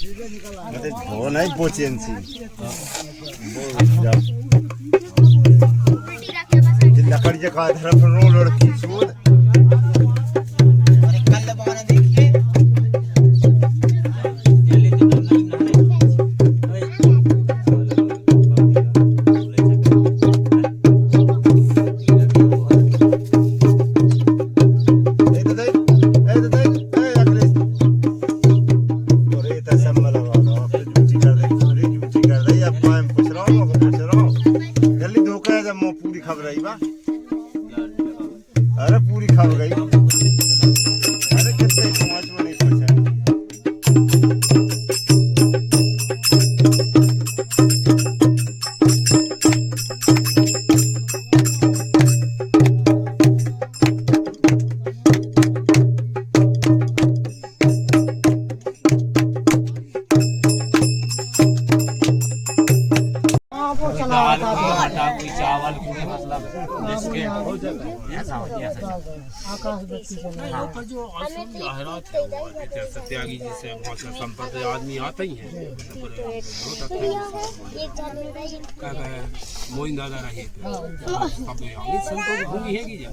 वो नहीं पोचेंसी लकड़ी का तरफ रोल और की सूद अरे पूरी खा गई। अरे कितने पाँच में नहीं पहुंचा। चावल पूरे मतलब जिसके हो जाता है ऐसा आकाश बत्ती हाँ जो असली जाहिरात है वो सत्यागी जी से बहुत से संपर्क आदमी आता ही है बहुत अच्छा मोइन दादा रहे अब आगे संतों की भूमि है कि जा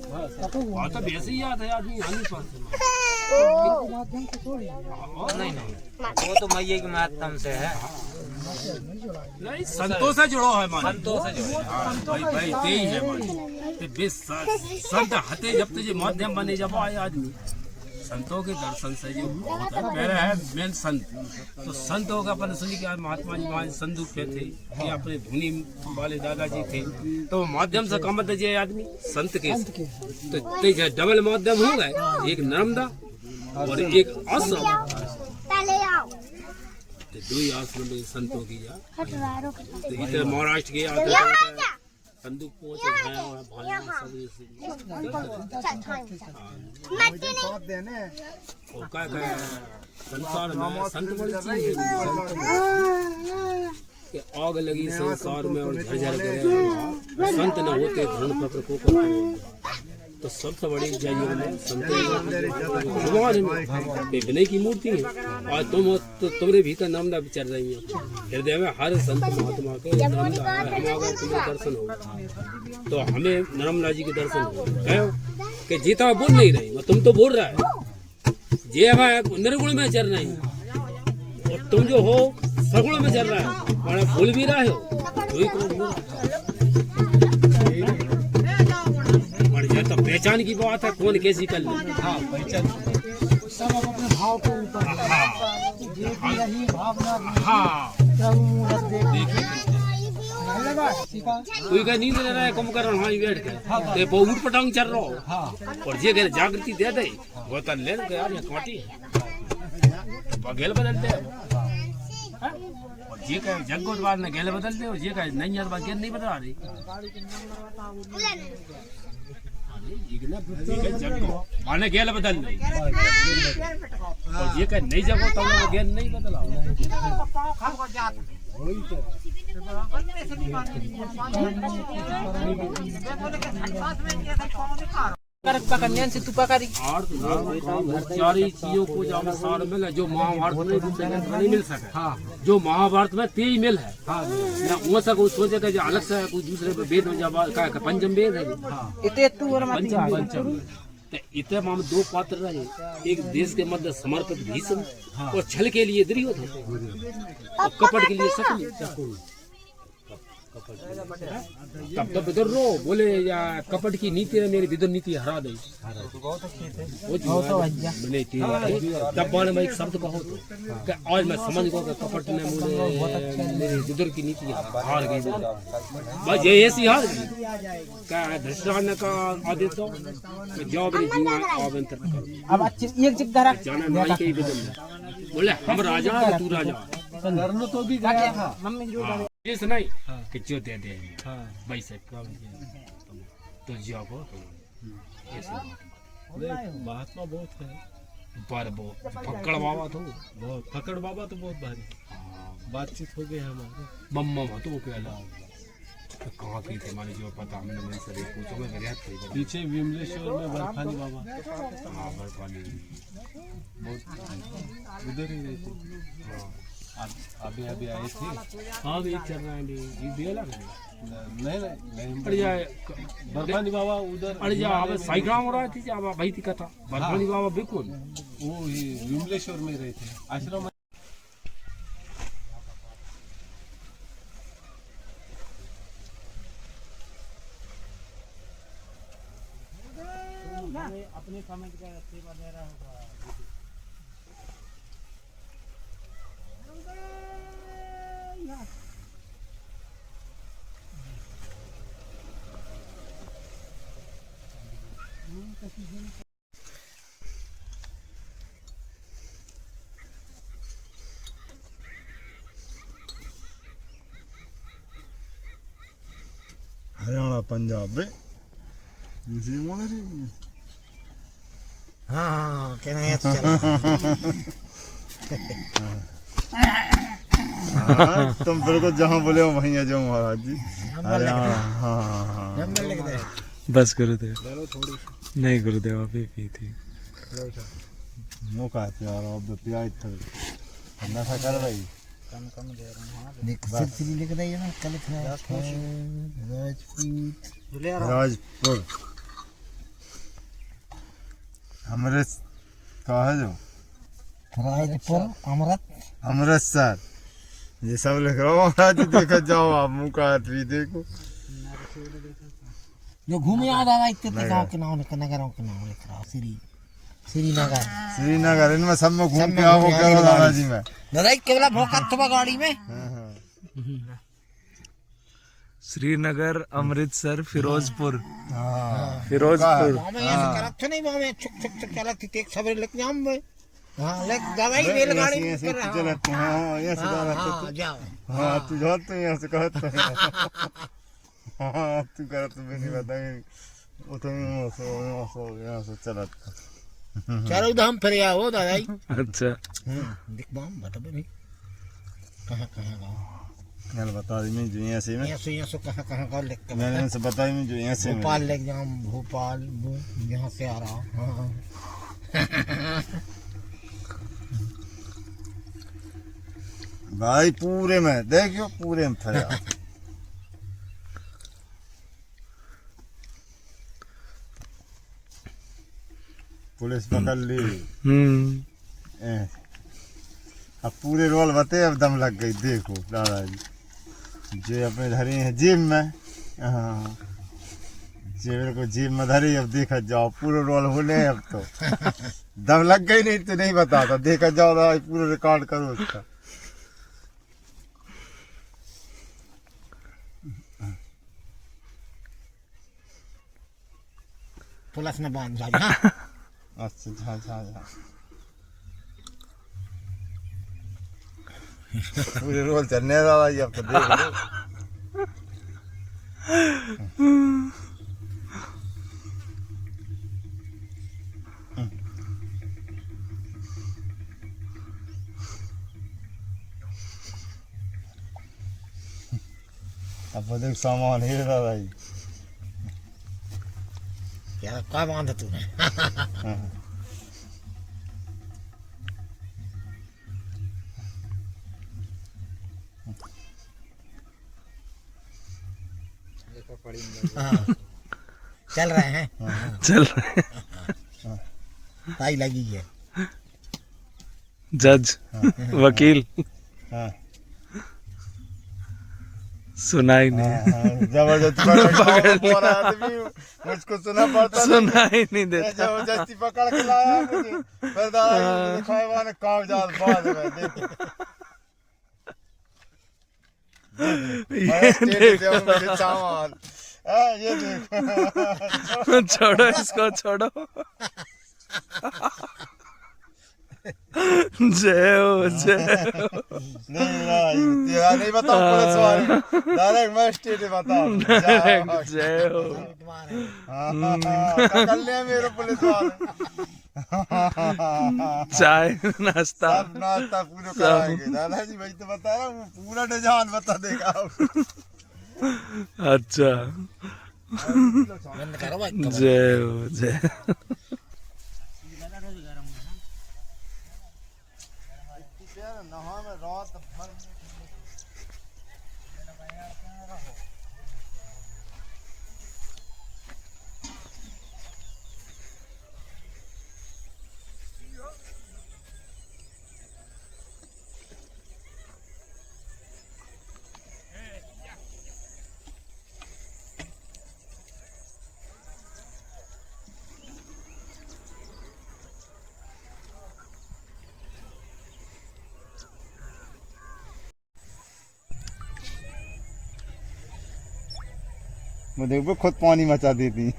और तो वैसे ही याद है आदमी आने पास नहीं वो तो मैया के माध्यम से है नहीं संतों से जुड़ो है मान संतों से जुड़ो भाई भाई तेई है मान ते संत हते जब तुझे माध्यम बने जब आए आदमी संतों के दर्शन से जो होता है पहले है मेन संत तो संतों का अपन सुनी के महात्मा जी वहाँ संदूक पे थे ये अपने धुनी वाले दादाजी थे तो माध्यम से कम जे आदमी संत के तो डबल माध्यम हो गए एक नर्मदा और एक आश्रम तो दो ही आश्रम में संतों की जा तो इधर महाराष्ट्र के आते संदूक पहुंच संसार में संत बड़ी चीज है आग लगी संसार में और झरझर करे संत न होते धन पत्र को तो सबसे बड़ी जाइए भगवान विनय की मूर्ति है और तुम्हारे भीतर नामदा विचार रही है हृदय में हर संत महात्मा के हमारा तुम्हें दर्शन हो तो हमें नर्मदा जी के दर्शन हो कि जीता बोल नहीं रही तुम तो बोल रहा है जे हमारे निर्गुण में चल रही और तुम जो हो सगुण में चल रहा है और भूल भी रहे हो तो पहचान की बात है कौन कैसी कर ले हाँ पहचान सब अपने भाव के ऊपर हाँ कोई का नींद ले रहा है कम कर रहा है बैठ के ते बहुत पटांग चल रहा हो और जे घर जागृति दे दे वो तो ले के यार ये काटी बगेल बदल दे और जे का जगत बार ने गेल बदल दे और जे का नहीं यार बात नहीं बदला रही माने गेल बदल नहीं और ये कह नहीं जगो तो गेल नहीं बदला कन्यान से तू पकारी सारी चीजों को जब सार मिले जो महाभारत में नहीं मिल सके हाँ जो महाभारत में तेई मिल है हाँ वो सब सोचे कि जो अलग से कोई दूसरे वेद में जब का पंचम वेद है इतने तू और पंचम इतने माम दो पात्र रहे एक देश के मध्य समर्पित भीष्म और छल के लिए दुर्योधन और कपट के लिए शकुनी तब तो विदुर रो बोले या कपट की नीति है मेरी विदुर नीति हरा दे तब बाण में एक शब्द कहो तो आज मैं समझ गो कि कपट ने मुझे मेरी विदुर की नीति हार गई बस ये ऐसी हार गई क्या धृतराष्ट्र का आदेश तो जॉब रे जीवा आवेंतर अब अच्छी एक जगह जाना नहीं के विदुर बोले हम राजा तू राजा लड़नो तो भी गया था मम्मी जो इस नहीं कि जो दे दे भाई से तो जॉब हो महात्मा बहुत है पर वो फक्कड़ बाबा तो बहुत फकड़ बाबा तो बहुत भारी बातचीत हो गई हमारे मम्मा तो क्या अलावा कहाँ की थे हमारे जो पता हमने मन से पूछो मैं गया था पीछे विमलेश्वर में बर्फानी बाबा हाँ बर्फानी बहुत उधर ही रहते अभी अभी आए थे। हाँ भी चल रहा है ये भी अलग है नहीं अरे जाए बरफानी बाबा उधर अरे जा अब साइग्राम हो रहा थी जा भाई थी कथा बरफानी बाबा बिल्कुल वो ये विमलेश्वर में रहे थे आश्रम में। अपने समय का सेवा दे रहा होगा। हरियाणा पंजाब में दूसरी मोने रे हाँ कहना है तो चलो। तुम बिल्कुल जहाँ बोले हो वहीं आ जाओ महाराज जी। हरियाणा हाँ नंबर लिख दे। बस गुरुदेव नहीं गुरुदेव अभी पी थी मौका है यार अब तो प्याज था नशा कर भाई कम कम दे रहा हूँ। देख सिर्फ लिख दे ना कल लिखना है राजपूत राजपुर अमृत कहा है जो राजपुर अमृत अमृतसर ये सब लिख रहा हूँ महाराज जी। देखा जाओ आप मुँह का हाथ भी देखो जो घूमे याद आवा इतने गांव के नाम लिख नगरों के नाम लिख रहा श्रीनगर श्रीनगर इनमें सब में घूम के आओ करो दादा जी में दादा केवला भोका थवा गाड़ी में श्रीनगर अमृतसर फिरोजपुर फिरोजपुर मामे ऐसे करत तो नहीं मामे छुक छुक छुक चला थी एक सवेरे लेके जाम में हां लेक दवाई रेलगाड़ी में ऐसे चलते हैं हाँ ऐसे हां जाओ हाँ तू जाते यहाँ से कहते हैं हाँ तू कर तो नहीं बताएंगे वो तो यहाँ से चला चारों धाम फिर आओ दादाई। अच्छा दिख बाम बता भी नहीं कहाँ कहाँ गाँव मैंने बता दी मैं जो यहाँ से में यहाँ से कहाँ गाँव लिख के मैंने उनसे बताई मैं जो यहाँ से भोपाल लेके जाऊँ भोपाल यहाँ से आ रहा हूँ हाँ भाई पूरे में देखियो पूरे में फिर पुलिस पकड़ ली अब पूरे रोल बते अब दम लग गई देखो दादाजी जो अपने धरी है जेब में हाँ जेब को जेब में धरी अब देखा जाओ पूरे रोल होने अब तो दम लग गई नहीं तो नहीं बताता देखा जाओ दादा पूरा रिकॉर्ड करो उसका पुलिस ने बांध दिया अच्छा अच्छा अच्छा पूरे रोल चलने वाला ये अब तो देख लो अब देख सामान ही रहा है यार क्या बांधा तूने चल रहे हैं चल रहे ताई लगी है जज वकील हाँ सुनाई नहीं जबरदस्ती पकड़ आदमी मुझको सुना पड़ता सुनाई नहीं देता जबरदस्ती पकड़ के लाया मुझे फिर दादा दिखाए वाले कागजात बाद में देखो मुझे सामान ये देखो छोड़ो इसको छोड़ो जय हो तेरा नहीं बताओ पुलिस वाले डायरेक्ट मजिस्ट्रेट बताओ जय हो कर लिया मेरे पुलिस वाले चाय नाश्ता सब नाश्ता पूरा कराएंगे दादाजी भाई तो बता रहा हूँ पूरा निजान बता देगा अच्छा बंद करो भाई जय हो जय ना वहाँ में रात भर मैं देखो खुद पानी मचा देती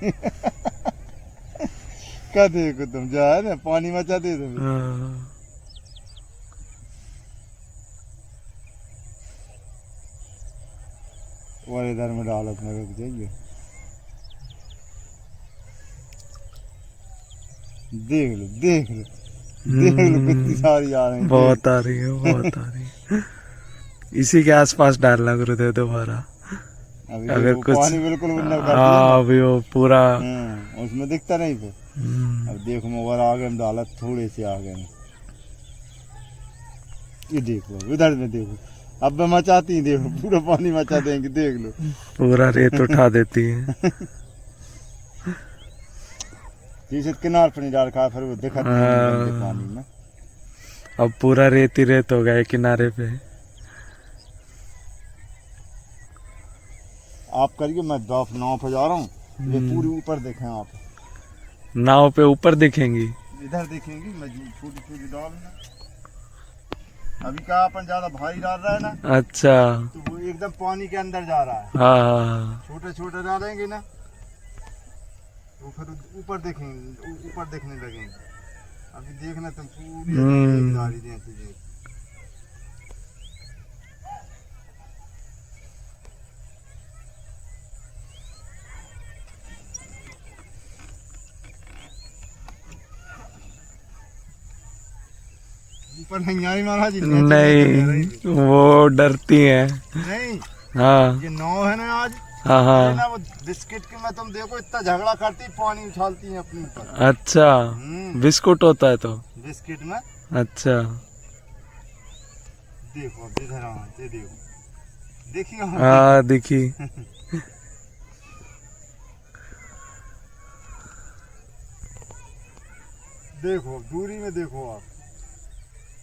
क्या देखो तुम जो है ना पानी मचा दे तुम। हाँ। और इधर में डालत में रुक जाइए। देख लो देख लो देख लो कितनी सारी आ रही है। बहुत आ रही है, बहुत आ रही है। इसी के आसपास डालना गुरुदेव दोबारा। अभी अगर वो कुछ पानी बिल्कुल बंद कर दिया हाँ अभी वो पूरा ना। उसमें दिखता नहीं फिर। अब देखो मोबाइल आ गए हम डालत थोड़े से आ गए। ये देखो इधर में देखो अब मैं मचाती ही देखो पूरा पानी मचा देंगे देख लो। पूरा रेत उठा देती है। जैसे किनार पर नहीं डाल खा फिर वो दिखत नहीं गंदे पानी में। अब पूरा रेत ही रेत हो गया है किनारे पे। आप करिए मैं नाव पे जा रहा हूँ। ये पूरी ऊपर देखें आप। नाव पे ऊपर दिखेंगी। इधर देखेंगी मैं छोटी छोटी डालूंगा। अभी क्या अपन ज्यादा भारी डाल रहा है ना अच्छा तो वो एकदम पानी के अंदर जा रहा है। हाँ छोटे छोटे डालेंगे ना वो फिर ऊपर देखेंगे ऊपर देखने लगेंगे। अभी देखना तुम पूरी डाली जैसे देख। ऊपर नहीं आई महाराज जी। नहीं वो डरती है। नहीं हाँ ये नाव है ना आज। हाँ ये हाँ ना वो बिस्किट के में तुम देखो इतना झगड़ा करती पानी उछालती है अपने ऊपर। अच्छा बिस्कुट होता है तो बिस्किट में। अच्छा देखो अब इधर आओ ये देखो देखिए हाँ देखी। देखो दूरी में देखो आप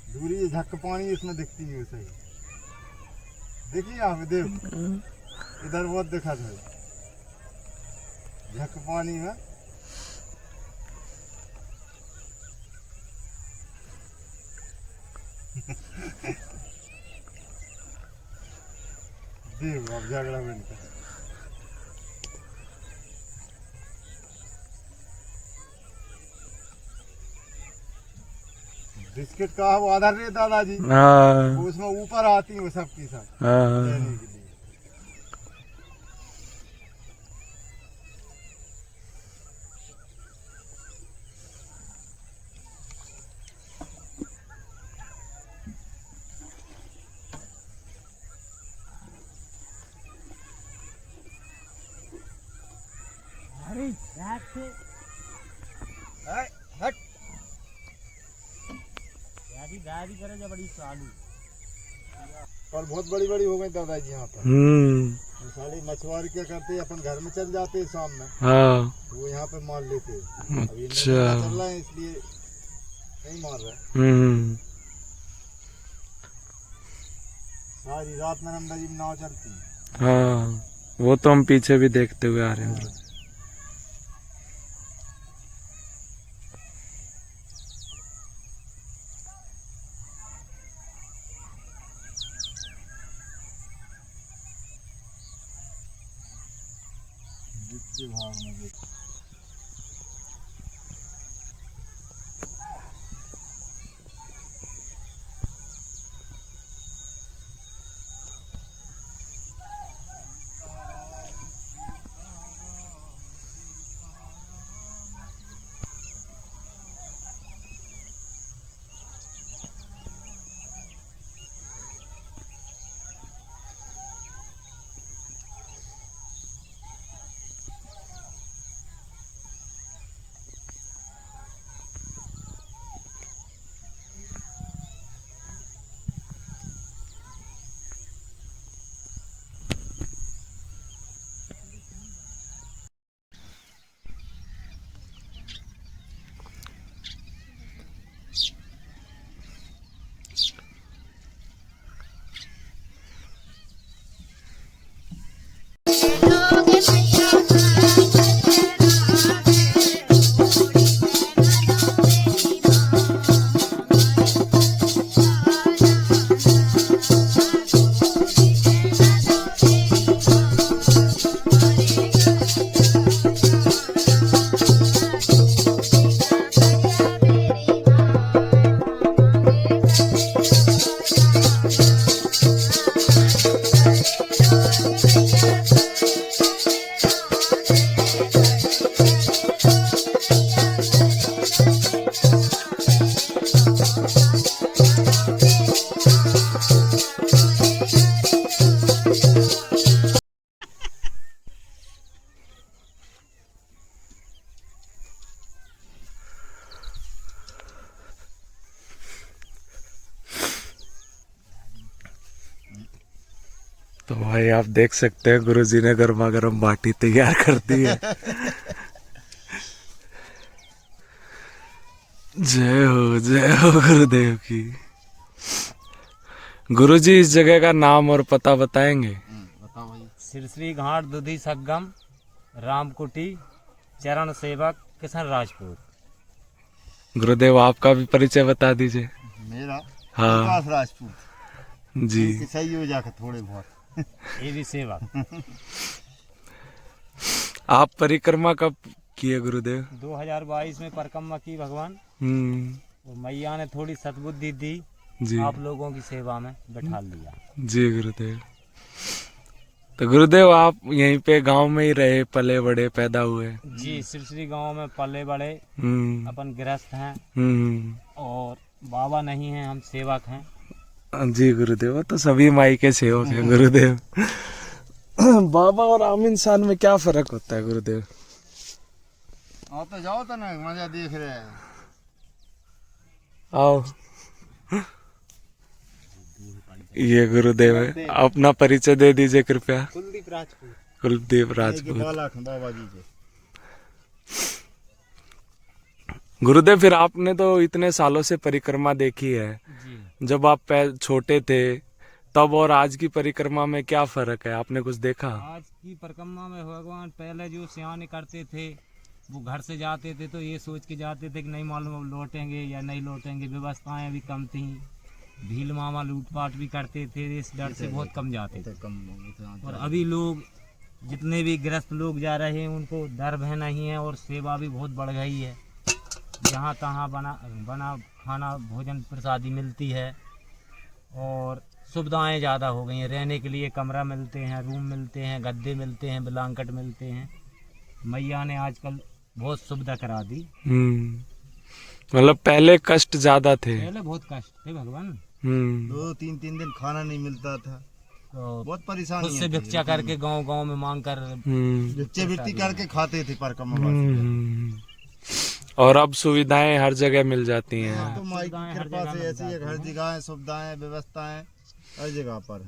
दूरी ये झक पानी इसमें दिखती है सही। देखिए आप देखो इधर बहुत दिखा था झक पानी में। देखो अब झगड़ा बनता। बिस्किट का वो आधार रहे दादाजी। हाँ वो उसमें ऊपर आती है वो सबकी सब हाँ लेने के लिए। अरे रात से हट यादी गाड़ी करे जा बड़ी चालू। और बहुत बड़ी बड़ी हो गई दादाजी यहाँ पर। साले मछुआरे क्या करते हैं अपन घर में चल जाते हैं शाम में हाँ वो यहाँ पे मार लेते हैं। अब ये अच्छा। नदी चल रहा है इसलिए नहीं मार रहा है। सारी रात नर्मदा जी में नाव चलती है। हाँ वो तो हम पीछे भी देखते हुए आ रहे हैं। जिसके भाव में देखो तो भाई आप देख सकते हैं गुरुजी ने गर्मा गर्म बाटी तैयार कर दी है। जय हो गुरुदेव की। गुरुजी इस जगह का नाम और पता बताएंगे? बताओ भाई। सिरसरी घाट दुधी संगम रामकुटी चरण सेवक किशन राजपूत। गुरुदेव आपका भी परिचय बता दीजिए। मेरा हाँ। विकास राजपूत जी। सही हो जाकर थोड़े बहुत ये भी सेवक। आप परिक्रमा कब किए गुरुदेव? 2022 में परिक्रमा की भगवान, और मैया ने थोड़ी सद्बुद्धि दी, जी आप लोगों की सेवा में बैठा लिया। जी गुरुदेव। तो गुरुदेव आप यहीं पे गांव में ही रहे, पले बड़े, पैदा हुए? जी, सिरसरी गांव में पले बड़े, अपन गृहस्थ हैं और बाबा नहीं हैं, हम सेवक हैं। जी गुरुदेव, तो सभी माई के सेवक हैं गुरुदेव। बाबा और आम इंसान में क्या फर्क होता है गुरुदेव? तो जाओ तो ना, मजा देख रहे हैं। आओ। ये गुरुदेव है, अपना परिचय दे दीजिए कृपया। कुलदीप राजपूत। कुलदीप राजपूत। बाबा जी के। गुरुदेव फिर आपने तो इतने सालों से परिक्रमा देखी है, जी। जब आप छोटे थे तब और आज की परिक्रमा में क्या फर्क है, आपने कुछ देखा? आज की परिक्रमा में भगवान पहले जो सियाने करते थे वो घर से जाते थे तो ये सोच के जाते थे कि नहीं मालूम लौटेंगे या नहीं लौटेंगे, व्यवस्थाएं भी कम थी, भील मामा लूटपाट भी करते थे, इस डर से बहुत कम जाते थे। और अभी लोग जितने भी गृहस्थ लोग जा रहे हैं उनको डर भय नहीं है और सेवा भी बहुत बढ़ गई है। जहाँ तहाँ बना खाना भोजन प्रसादी मिलती है और सुविधाएं ज़्यादा हो गई हैं। रहने के लिए कमरा मिलते हैं, रूम मिलते हैं, गद्दे मिलते हैं, ब्लैंकेट मिलते हैं। मैया ने आजकल बहुत सुविधा करा दी। मतलब पहले कष्ट ज्यादा थे? पहले बहुत कष्ट थे भगवान। 2-3 दिन खाना नहीं मिलता था, तो बहुत परेशानी खुद से भिक्षा करके गांव में मांग कर भिक्षे करके खाते थे परिक्रमा। और अब सुविधाएं हर जगह मिल जाती हैं। तो माई की कृपा से ऐसी है, हर जगह सुविधाएं व्यवस्थाएं हर जगह पर।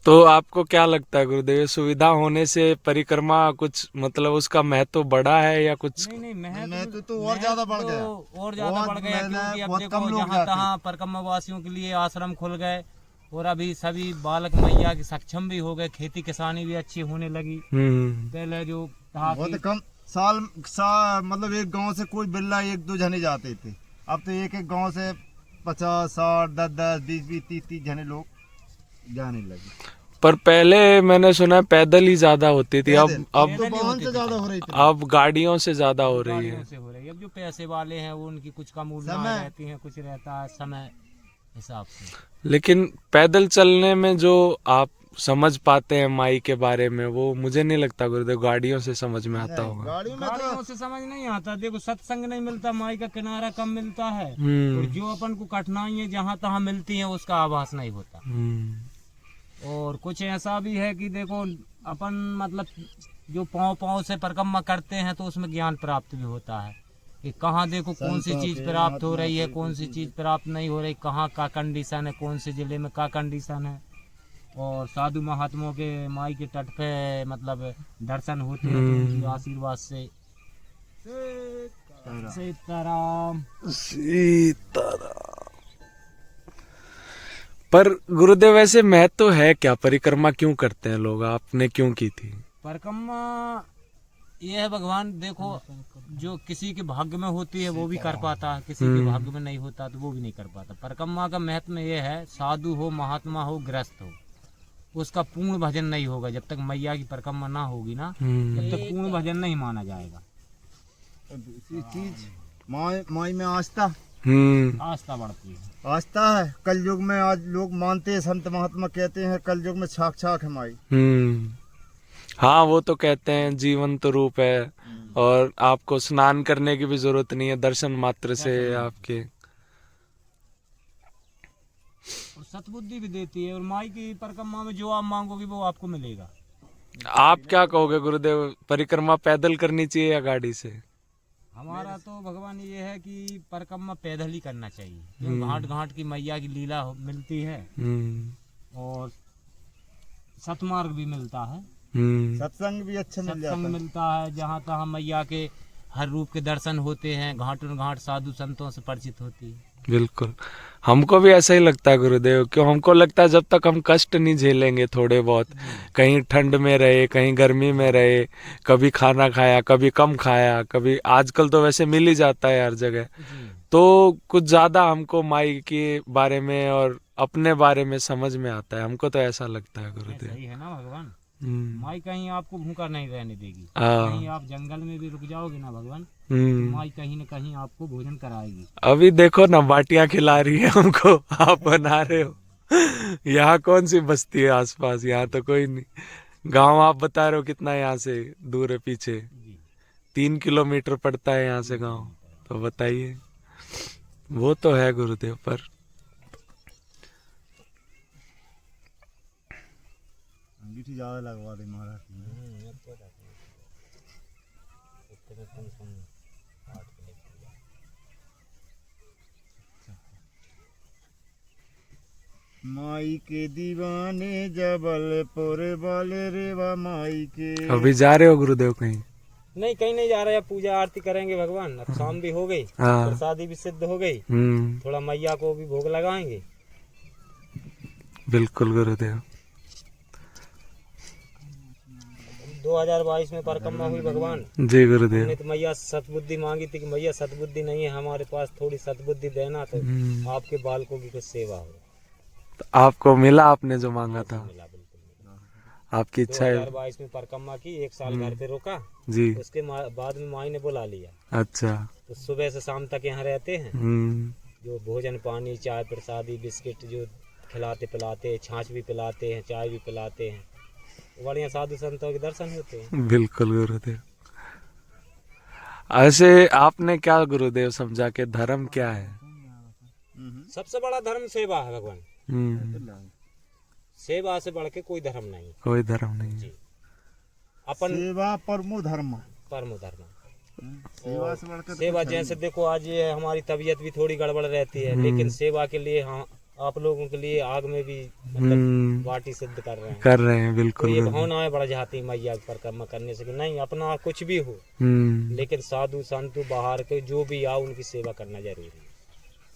तो आपको क्या लगता है गुरुदेव, सुविधा होने से परिक्रमा कुछ मतलब उसका महत्व बढ़ा है या कुछ? नहीं, महत्व तो और ज्यादा बढ़ गया, और ज्यादा बढ़ गया, क्योंकि अब देखो जहाँ तहाँ परिक्रमा वासियों के लिए आश्रम खुल गए और अभी सभी बालक मैया के सक्षम भी हो गए, खेती किसानी भी अच्छी होने लगी। पहले जो बहुत कम साल मतलब एक गांव से कोई बिल्ला 1-2 जने जाते थे, अब तो एक गांव से 50, 60, 10, 20, 30 जने लोग जाने लगे। पर पहले मैंने सुना है पैदल ही ज्यादा होती थी, अब तो वाहन से ज्यादा हो रही थी, अब गाड़ियों से ज्यादा हो रही है। अब जो पैसे वाले हैं वो उनकी कुछ कम ऊर्जा रहती है, कुछ रहता है समय हिसाब से। लेकिन पैदल चलने में जो आप समझ पाते हैं माई के बारे में, वो मुझे नहीं लगता गुरुदेव गाड़ियों से समझ में आता होगा। गाड़ियों से समझ नहीं आता। देखो सत्संग नहीं मिलता, माई का किनारा कम मिलता है, और जो अपन को कठिनाइयां जहाँ तहाँ मिलती हैं उसका आभास नहीं होता। और कुछ ऐसा भी है कि देखो अपन मतलब जो पाँव से परिक्रमा करते हैं तो उसमें ज्ञान प्राप्त भी होता है कि कहाँ देखो कौन सी चीज प्राप्त हो रही है, कौन सी चीज प्राप्त नहीं हो रही, कहाँ का कंडीशन है, कौन से जिले में का कंडीशन है। और साधु महात्माओं के माई के तट पे मतलब दर्शन होते हैं तो उनके आशीर्वाद से सीताराम। पर गुरुदेव ऐसे महत्व है क्या, परिक्रमा क्यों करते हैं लोग, आपने क्यों की थी परिक्रमा? ये है भगवान, देखो जो किसी के भाग्य में होती है वो भी कर पाता है, किसी के भाग्य में नहीं होता तो वो भी नहीं कर पाता। परिक्रमा का महत्व ये है, साधु हो, महात्मा हो, गृहस्थ हो, उसका पूर्ण भजन नहीं होगा जब तक मैया की परिक्रमा ना होगी ना, जब तक पूर्ण भजन नहीं माना जाएगा। चीज माई में आस्था आस्था बढ़ती है, आस्था है। कल युग में आज लोग मानते हैं, संत महात्मा कहते हैं कल युग में साक्षात है माई। हाँ वो तो कहते हैं जीवंत रूप है, और आपको स्नान करने की भी जरूरत नहीं है, दर्शन मात्र से आपके। और सतबुद्धि भी देती है, और माई की परिक्रमा में जो आप मांगोगे वो आपको मिलेगा। आप क्या कहोगे गुरुदेव, परिक्रमा पैदल करनी चाहिए या गाड़ी से? हमारा तो भगवान ये है कि परिक्रमा पैदल ही करना चाहिए, क्योंकि घाट घाट की मैया की लीला मिलती है। और सतमार्ग भी मिलता है, सत्संग भी अच्छा मिल जाता सत्संग है। मिलता है, जहाँ तहाँ मैया के हर रूप के दर्शन होते हैं, घाटों घाट साधु संतों से परिचित होती है। बिल्कुल, हमको भी ऐसा ही लगता है गुरुदेव, क्यों हमको लगता है जब तक हम कष्ट नहीं झेलेंगे थोड़े बहुत, कहीं ठंड में रहे, कहीं गर्मी में रहे, कभी खाना खाया, कभी कम खाया, कभी आजकल तो वैसे मिल ही जाता है हर जगह, जी तो कुछ ज्यादा हमको माई के बारे में और अपने बारे में समझ में आता है, हमको तो ऐसा लगता है गुरुदेव। सही है ना भगवान, हम्म, माई कहीं आपको भूखा नहीं रहने देगी। हाँ। कहीं आप जंगल में भी रुक जाओगे ना भगवान, तो हम्म, माई कहीं न कहीं आपको भोजन कराएगी। अभी देखो ना बाटियां खिला रही है हमको, आप बना रहे हो। यहाँ कौन सी बस्ती है आसपास, यहाँ तो कोई नहीं। गांव आप बता रहे हो कितना यहाँ से दूर है, पीछे जी 3 किलोमीटर पड़ता है यहाँ से गांव, तो बताइए, वो तो है गुरुदेव। पर अंगीठी ज्यादा लगवा दे महाराज की। माई के दीवाने जबलपुर वाले रेवा माई के। अभी जा रहे हो गुरुदेव कहीं? नहीं, कहीं नहीं जा रहे, अब पूजा आरती करेंगे भगवान। अब शाम भी हो गई, हाँ। प्रसादी भी सिद्ध हो गई, हम्म, थोड़ा मैया को भी भोग लगाएंगे। बिल्कुल गुरुदेव। 2022 में परिक्रमा हुई भगवान, जी गुरुदेव। हमने तो मैया सतबुद्धि मांगी थी कि मैया सतबुद्धि नहीं है हमारे पास, थोड़ी सतबुद्धि देना, तो आपके बालकों की कुछ सेवा हो। तो आपको मिला, आपने जो मांगा था, मिला, बिल्कुल मिला। आपकी इच्छा है। 2022 में परिक्रमा की, 1 साल घर पे रुका, जी, उसके बाद में माई ने बुला लिया, अच्छा। तो सुबह से शाम तक यहाँ रहते हैं। जो भोजन पानी चाय प्रसादी बिस्किट जो खिलाते पिलाते, छाछ भी पिलाते हैं, चाय भी पिलाते हैं, बढ़िया साधु संतों के दर्शन होते हैं। बिल्कुल गुरुदेव। ऐसे आपने क्या गुरुदेव समझा कि धर्म क्या है? सबसे बड़ा धर्म सेवा है भगवान, सेवा से बढ़ के कोई धर्म नहीं, कोई धर्म नहीं है। जी। अपन सेवा परमो धर्म। परम धर्म, सेवा से बढ़कर सेवा जैसे देखो आज ये हमारी तबीयत भी थोड़ी गड़बड़ रहती है, लेकिन सेवा के लिए हाँ आप लोगों के लिए आग में भी मतलब वाटी सिद्ध कर रहे हैं। कर रहे हैं, तो बिल्कुल ये गुरुदेव। भावनाएं बढ़ जाती है मैया की परिक्रमा करने से कि नहीं अपना कुछ भी हो, लेकिन साधु संतु बाहर के जो भी आओ उनकी सेवा करना जरूरी है।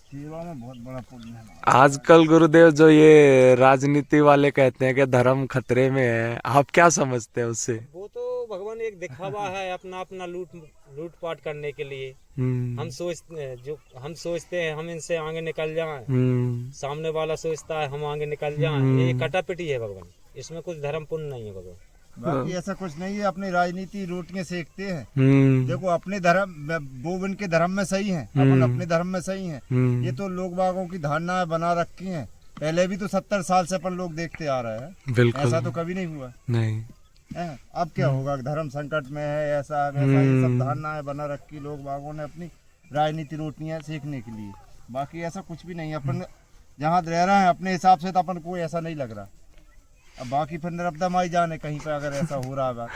सेवा में बहुत बड़ा पुण्य है। आजकल गुरुदेव जो ये राजनीति वाले कहते हैं कि धर्म खतरे में है, आप क्या समझते हैं उससे? वो तो भगवान एक दिखावा है, अपना अपना लूटपाट करने के लिए। हम्म, हम सोचते हैं हम इनसे आगे निकल जाएं, सामने वाला सोचता है हम आगे निकल जाएं, ये कटापिटी है भगवान, इसमें कुछ धर्म पुण्य नहीं है भगवान। बाकी ऐसा कुछ नहीं है, अपनी राजनीति रोटियां सेकते हैं। हम्म, देखो अपने धर्म वो उनके धर्म में सही हैं, अपन अपने धर्म में सही हैं। ये तो लोग बागों की धारणाएं बना रखी हैं, पहले भी तो 70 साल से अपन लोग देखते आ रहे हैं, बिल्कुल ऐसा तो कभी नहीं हुआ नहीं। है। अब क्या होगा, धर्म संकट में है, ऐसा है, वैसा, ये सब धारणाएं बना रखी लोग बागों ने अपनी राजनीति रोटियां सेकने के लिए। बाकी ऐसा कुछ भी नहीं है, अपन जहाँ रह रहे हैं अपने हिसाब से तो अपन कोई ऐसा नहीं लग रहा। अब बाकी फिर निरब्दा माई जाने कहीं पे अगर ऐसा हो रहा है।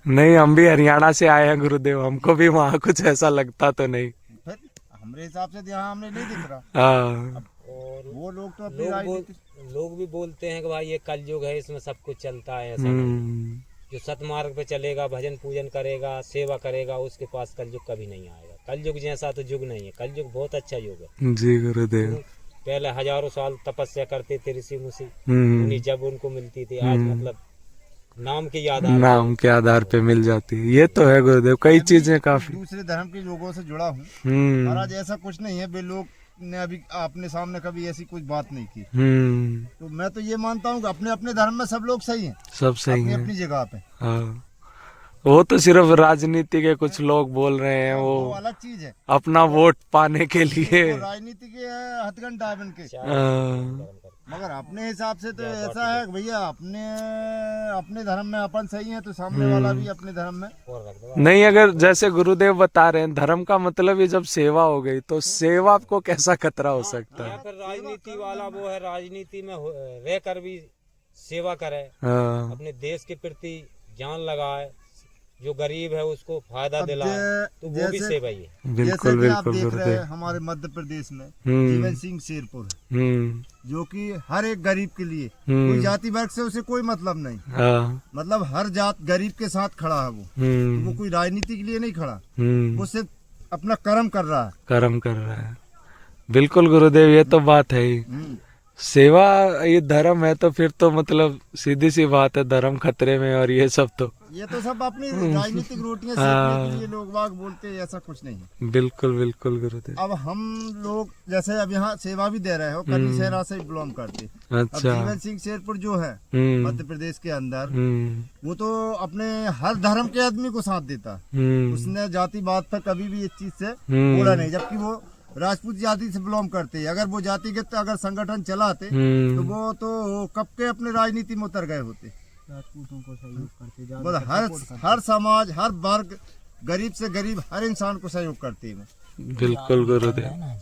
नहीं, हम भी हरियाणा से आए हैं गुरुदेव, हमको भी वहाँ कुछ ऐसा लगता तो नहीं। फिर हमारे हिसाब से यहाँ हमने नहीं दिख रहा। हाँ, और वो लोग तो अपनी राजनीति लोग भी बोलते हैं कि भाई ये कलयुग है, इसमें सब कुछ चलता है, ऐसा नहीं। जो सतमार्ग पे चलेगा, भजन पूजन करेगा, सेवा करेगा, उसके पास कलयुग कभी नहीं आएगा। कलयुग जैसा तो युग नहीं है, कलयुग बहुत अच्छा युग है। जी गुरुदेव। पहले हजारों साल तपस्या करते थे ऋषि मुनि, जब उनको मिलती थी, आज मतलब नाम के आधार पे मिल जाती है। ये तो है गुरुदेव, कई चीजें काफी। दूसरे धर्म के लोगों से जुड़ा हूँ महाराज, ऐसा कुछ नहीं है। वे लोग ने अभी अपने सामने कभी ऐसी कुछ बात नहीं की। तो मैं तो ये मानता हूँ कि अपने अपने धर्म में सब लोग सही हैं, सब सही अपनी है। अपनी जगह पे। हाँ, वो तो सिर्फ राजनीति के कुछ लोग बोल रहे हैं, वो वो अलग चीज है, अपना वोट पाने के लिए। वो राजनीति के हथकंड है इनके। हाँ, मगर अपने हिसाब से तो ऐसा है कि भैया अपने धर्म में अपन सही है, तो सामने वाला भी अपने धर्म में। नहीं, अगर जैसे गुरुदेव बता रहे हैं धर्म का मतलब ही जब सेवा हो गई, तो सेवा को कैसा खतरा हो सकता है? फिर राजनीति वाला वो है, राजनीति में रहकर भी सेवा करे, हाँ, अपने देश के प्रति जान लगाए, जो गरीब है उसको फायदा अब दिलाए, तो वो भी जैसे- सेवा ही है। बिल्कुल जैसे कि आप बिल्कुल देख रहे हैं गुरुदेव। हमारे मध्य प्रदेश में हम्म। जीवन सिंह शेरपुर, जो कि हर एक गरीब के लिए कोई जाति वर्ग से उसे कोई मतलब नहीं, हाँ, मतलब हर जात गरीब के साथ खड़ा है वो। तो वो कोई राजनीति के लिए नहीं खड़ा, वो सिर्फ अपना कर्म कर रहा है। कर्म कर रहा है। बिल्कुल गुरुदेव, ये तो बात है ही। हम्म। सेवा ये धर्म है, तो फिर तो मतलब सीधी सी बात है, धर्म खतरे में। और ये सब तो ये तो सब अपनी राजनीतिक रोटियां सेकने के लिए लोग बाग बोलते हैं, ऐसा कुछ नहीं है। बिल्कुल बिल्कुल गुरुदेव। अब हम लोग जैसे अब यहाँ सेवा भी दे रहे हो, कन्नी सहरा से बिलोंग करते। अब अच्छा। जीवन सिंह शेरपुर जो है हम्म। मध्य प्रदेश के अंदर, हम्म। वो तो अपने हर धर्म के आदमी को साथ देता। हम्म। उसने जातिवाद पर कभी भी इस चीज से हम्म। बोला नहीं, जबकि वो राजपूत जाति से बिलोंग करते हैं। अगर वो जातिगत अगर संगठन चलाते तो वो तो कब के अपने राजनीति में उतर गए होते। राजपूतों को सहयोग करते, मतलब हर समाज, हर वर्ग, गरीब से गरीब हर इंसान को सहयोग करते हैं। बिल्कुल गुरुदेव।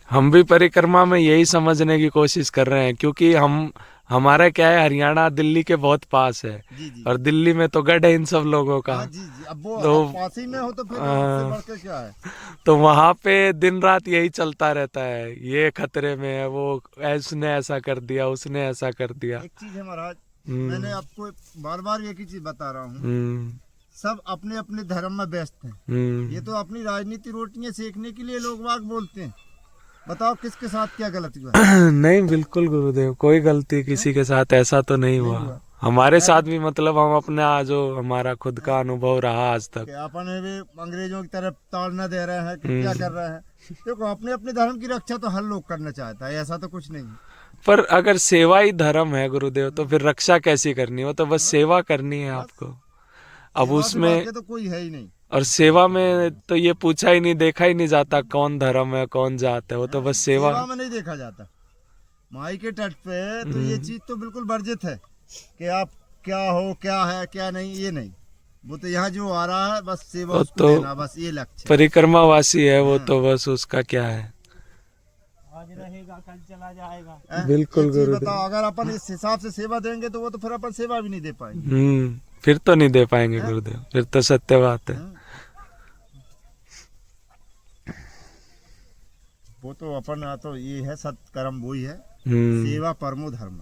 हम भी परिक्रमा में यही समझने की कोशिश कर रहे हैं, क्योंकि हमारा क्या है, हरियाणा दिल्ली के बहुत पास है। जी जी। और दिल्ली में तो गढ़ है इन सब लोगों का। हाँ जी जी। अब वो तो- आप पास ही में हो तो फिर उससे बढ़ के क्या है। तो वहां पे दिन रात यही चलता रहता है, ये खतरे में है, वो उसने ऐसा कर दिया, उसने ऐसा कर दिया। एक चीज है महाराज, हम्म। मैंने आपको बार बार एक ही चीज बता रहा हूँ, हम्म। सब अपने अपने धर्म में व्यस्त हैं। हम्म। ये तो अपनी राजनीति रोटियां सेकने के लिए लोग वाग बोलते हैं। बताओ किसके साथ क्या गलती हुआ। नहीं, बिल्कुल गुरुदेव, कोई गलती किसी के साथ ऐसा तो नहीं हुआ। हमारे साथ भी मतलब हम अपना जो हमारा खुद का अनुभव रहा आज तक। कि अपन भी अंग्रेजों की तरफ ताड़ना दे रहे हैं कि क्या कर रहे हैं। देखो अपने अपने धर्म की रक्षा तो हर लोग करना चाहता है, ऐसा तो कुछ नहीं है। पर अगर सेवा ही धर्म है गुरुदेव, तो फिर रक्षा कैसी करनी है? वो तो बस सेवा करनी है आपको। अब सेवा से उसमें बाकी तो कोई है ही नहीं। और सेवा में तो ये पूछा ही नहीं, देखा ही नहीं जाता कौन धर्म है कौन जात है, वो तो बस सेवा सेवा। में नहीं देखा जाता। माई के तट पे तो ये चीज तो बिल्कुल वर्जित है कि आप क्या हो, क्या है, क्या नहीं, ये नहीं। वो तो यहाँ जो आ रहा है बस सेवा वो उसको तो देना, बस ये लक्ष्य है। परिक्रमावासी है वो, तो बस उसका क्या है। आज रहेगा कल चला जाएगा। बिल्कुल एक चीज गुरुदेव। बताओ, अगर अपन इस हिसाब से सेवा देंगे तो वो तो फिर अपन सेवा भी नहीं दे पाएंगे। फिर तो नहीं दे पाएंगे गुरुदेव, फिर तो सत्य बात है। वो तो अपन तो ये है सत्कर्म, वो ही है हम्म। सेवा परमो धर्म,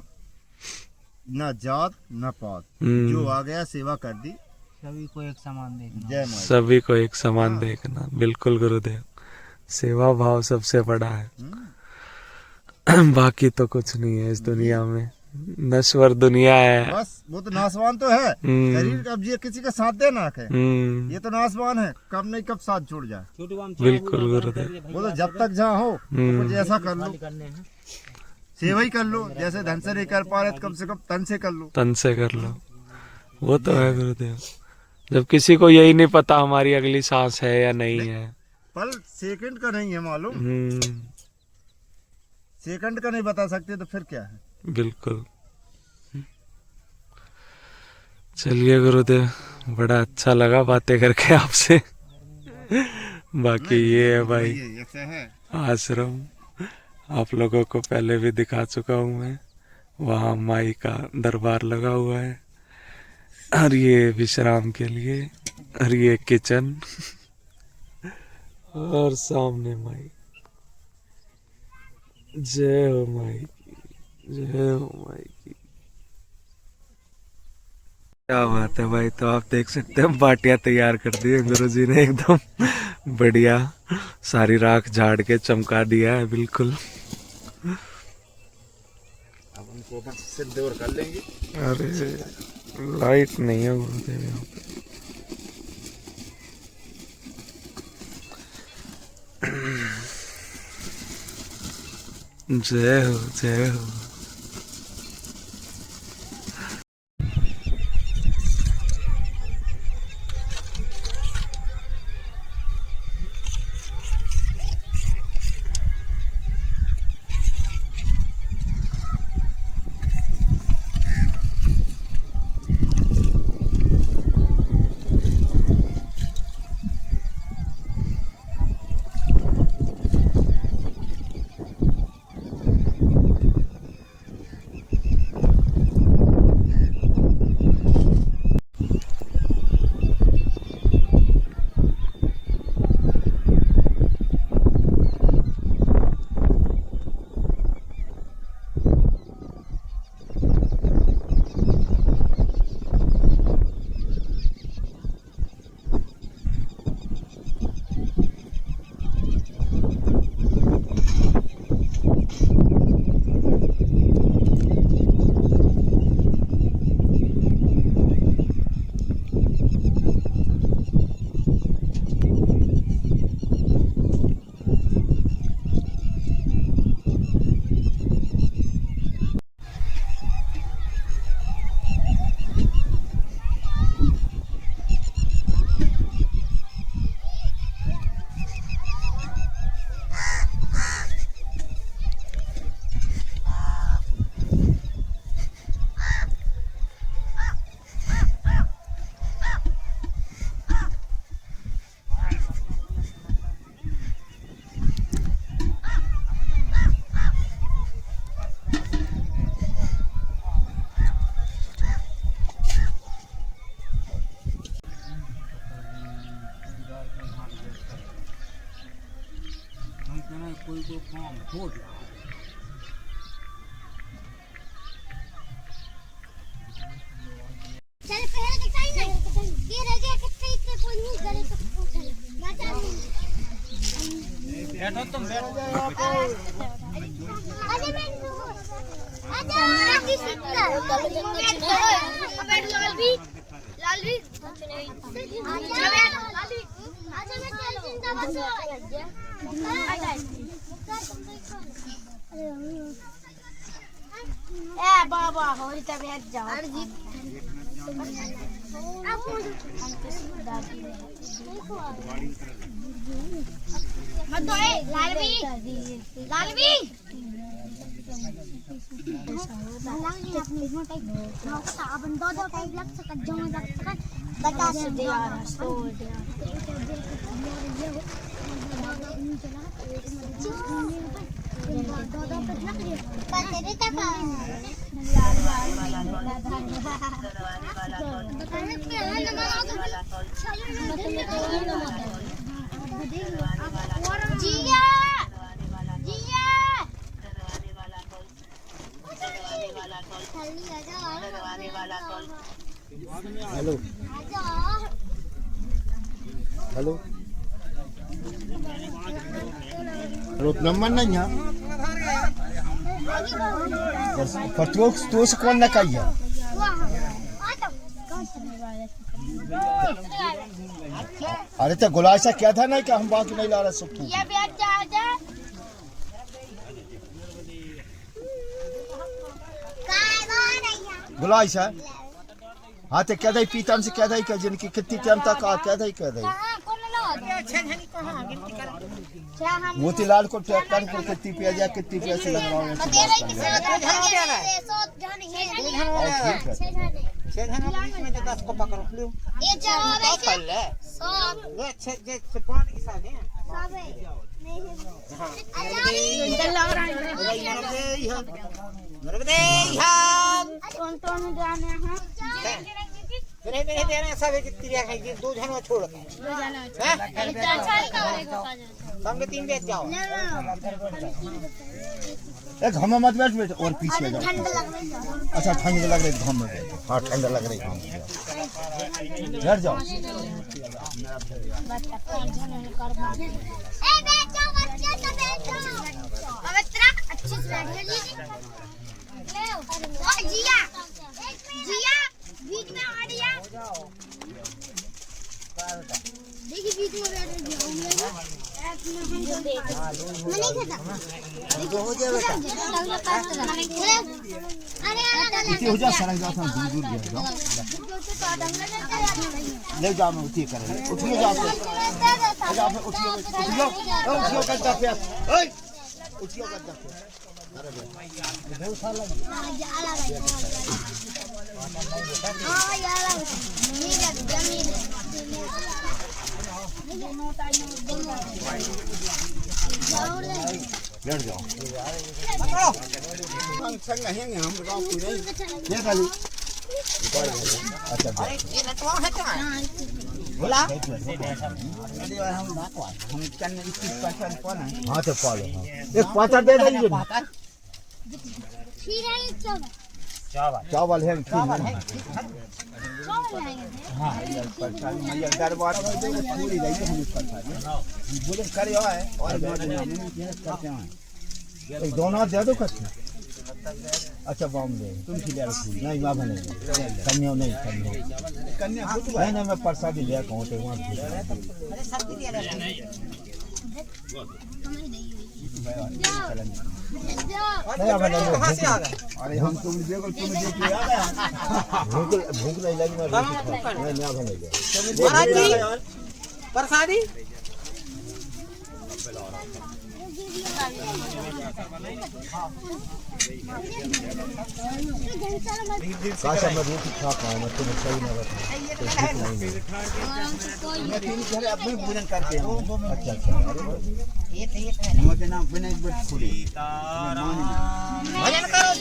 न जात न पात। हम्म। जो आ गया सेवा कर दी। सभी को एक समान देखना। जय माता। सभी को एक समान देखना। बिल्कुल गुरुदेव, सेवा भाव सबसे बड़ा है। बाकी तो कुछ नहीं है इस दुनिया में, नश्वर दुनिया है। बस वो तो नासवान तो है। शरीर अब ये किसी का साथ दे ना है, ये तो नासवान है, कब नहीं कब साथ छोड़ जाए। छोटू बम बिल्कुल गुरुदेव। वो तो जब तक जहाँ हो तो कुछ ऐसा कर लो, करने हैं। सेवा ही कर लो। जैसे धन से नहीं कर पा रहे तो कम से कम तन से कर लो। तन से कर लो, वो तो है गुरुदेव। जब किसी को यही नहीं पता हमारी अगली सांस है या नहीं है। पल सेकंड का नहीं है मालूम, सेकंड का नहीं बता सकते तो फिर क्या है। बिल्कुल। चलिए गुरुदेव, बड़ा अच्छा लगा बातें करके आपसे। बाकी ये है भाई ये ऐसा है। आश्रम, आप लोगों को पहले भी दिखा चुका हूँ मैं। वहाँ माई का दरबार लगा हुआ है, और ये विश्राम के लिए, और ये किचन, और सामने माई। जय हो माई की, जय हो माई की। क्या बात है भाई। तो आप देख सकते हैं बाटियां तैयार कर दी है गुरुजी ने, एकदम बढ़िया सारी राख झाड़ के चमका दिया है। बिल्कुल। अब उनको अपन सिद्ध और कर लेंगे। अरे लाइट नहीं है गुरुदेव यहाँ पे। जय हो, जय हो। कोई को काम छोड़ रहा है। चल पहले दिखाई नहीं ये रह गया कितने इतने कोई नहीं करे तो मैं चल बैठो तुम बैठो अरे मैं आजा किसी का बैठ लाल भी आजा मैं चल जिंदा बस ए बाबा होरी तबीयत जाओ मत दो लाल भी अपन दो टाइप लग सकत जो लग सकत बता दे यार हेलो हेलो नंबर नहीं है पर तो से कौन ना कहिए अरे तो गुलाशा क्या था ना कि हम बात नहीं ला रहे सब तू ये बैठ जा आजा काय बात है गुलाशा हाँ तो क्या दाई पीतम से क्या दाई का जिनकी कितनी टाइम तक आ क्या दाई क्या दाई कहां कौन ला छह धनी कहां गिनती कर मोतीलाल को ट्रैक्टर पर कितनी पैसा कितनी पैसे लग रहा है तेरे किसे सौ धनी है छह धन बीच में 10 को पकड़ो लो ये जवाब है कर ले सौ ये छह पांच के साथ है सब है मेरे दे यार कौन कौन जाने हैं मेरे दे रहे सब चिड़िया खाएगी दो जन छोड़ के संग तीन बेच जाओ एक हम मत बैठ बैठ और पीछे जाओ ठंड लग रही है अच्छा ठंड लग रही घम में बैठ हाँ ठंड लग रही घम में बैठ जाओ ए बैठ जाओ बच्चे तो बैठ जाओ पवित्रा अच्छे से बैठ लीजिए ले ओ जिया बीच में आ गया देखिए बीच में बैठ गया मैं नहीं खाता हो जाए बेटा अरे इतनी हो जा सड़क जाता दूर दूर गया ले जाओ मैं उठी कर उठियो जाओ उठियो करता फिर ओए उठियो करता फिर हां यार ये जमीन बैठ जाओ संग नहीं हम गांव पूरे ये खाली अच्छा अरे ये नटवा है क्या बोला हम बात हम चन्न 21% पाना हां तो पालो एक पाता दे दीजिए खीर है ये चावल है चावल है हां ये परसादी मैया दरबार में दे पूरी रही है हम परसादी बोले करे है और मेहनत करते हैं एक दोनों दे दो कच्चे अच्छा बॉम्ब दे तुम खिला रखो नहीं मां बने कन्या नहीं कन्या नहीं नहीं मैं प्रसादी ले कहूं तो वहां अरे सब दे रहे नहीं बने कहां से आ गए अरे हम तुम देखो तुम देख के आ गए भूख नहीं लगी मैं नहीं बने महाराज जी प्रसादी काश मैं रोटी खा पाऊँ मैं तुम्हें सही ना बताऊँ मैं तीन घर अपने भोजन करते हैं अच्छा अच्छा ये तो ये है मुझे ना बिना एक बार खुली भजन करो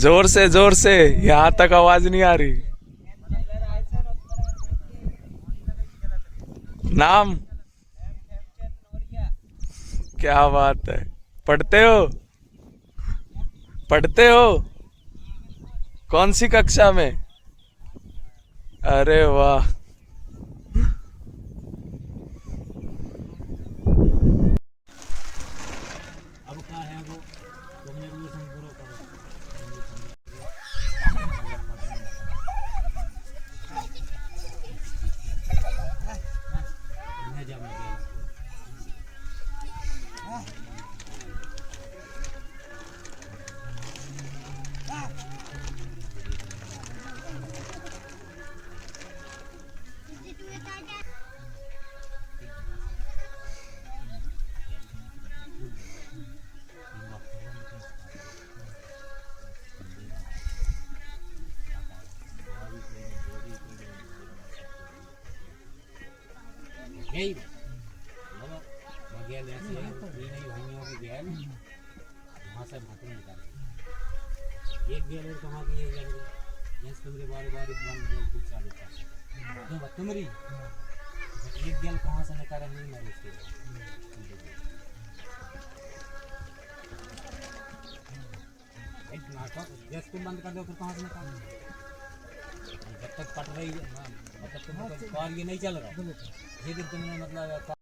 जोर से यहाँ तक आवाज नहीं आ रही। नाम क्या बात है, पढ़ते हो कौन सी कक्षा में? अरे वाह, अब क्या है वो तुमने एडमिशन पूरा करो। मैं जब मैं गया यही बोलो बगैर ऐसे ये नहीं भाइयों के गैल वहाँ से भाग निकाले एक गैल और कहाँ की एक गैल यस तुमरे बार बंद गैल कुछ चालू था तो तुम्हारी एक गैल कहाँ से निकाले नहीं मारे इसके एक नाटक गैस को बंद कर दो फिर कहाँ से निकाले जब तक कट रही है मतलब तुमको और ये नहीं चल रहा ये तुमने मतलब